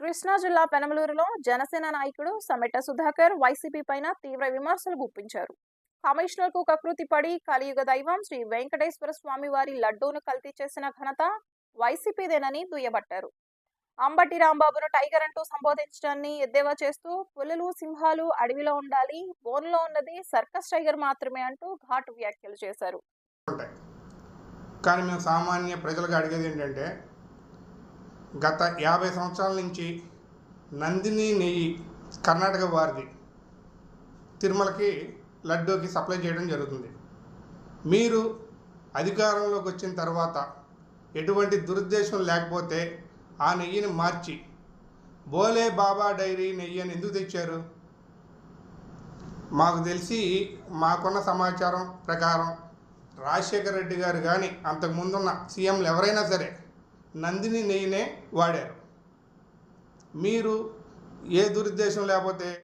కృష్ణా జిల్లా పెనమలూరులో జనసేన నాయకుడు సమెట సుధాకర్ వైసీపీ పైన తీవ్ర విమర్శలు గుప్పించారు. కమిషనర్కు కకృతి పడి కలియుగ దైవం శ్రీ వెంకటేశ్వర స్వామి వారి లడ్డూను కల్తీ చేసిన ఘనత వైసీపీదేనని దుయ్యబట్టారు. అంబటి రాంబాబును టైగర్ అంటూ సంబోధించడాన్ని ఎద్దేవా చేస్తూ పులులు సింహాలు అడవిలో ఉండాలి, బోన్లో ఉన్నది సర్కస్ టైగర్ మాత్రమే అంటూ ఘాటు వ్యాఖ్యలు చేశారు. కానీ మేము సామాన్య ప్రజలకు అడిగేది ఏంటంటే, గత 50 సంవత్సరాల నుంచి నందిని నెయ్యి కర్ణాటక వారిది తిరుమలకి లడ్డూకి సప్లై చేయడం జరుగుతుంది. మీరు అధికారంలోకి వచ్చిన తర్వాత ఎటువంటి దురుద్దేశం లేకపోతే ఆ నెయ్యిని మార్చి బోలే బాబా డైరీ నెయ్యి అని ఎందుకు తెచ్చారు? మాకు తెలిసి మాకున్న సమాచారం ప్రకారం రాజశేఖర రెడ్డి గారు కానీ అంతకుముందున్న సీఎంలు ఎవరైనా సరే నందిని నెయ్యినే వాడారు. మీరు ఏ దురుద్దేశం లేకపోతే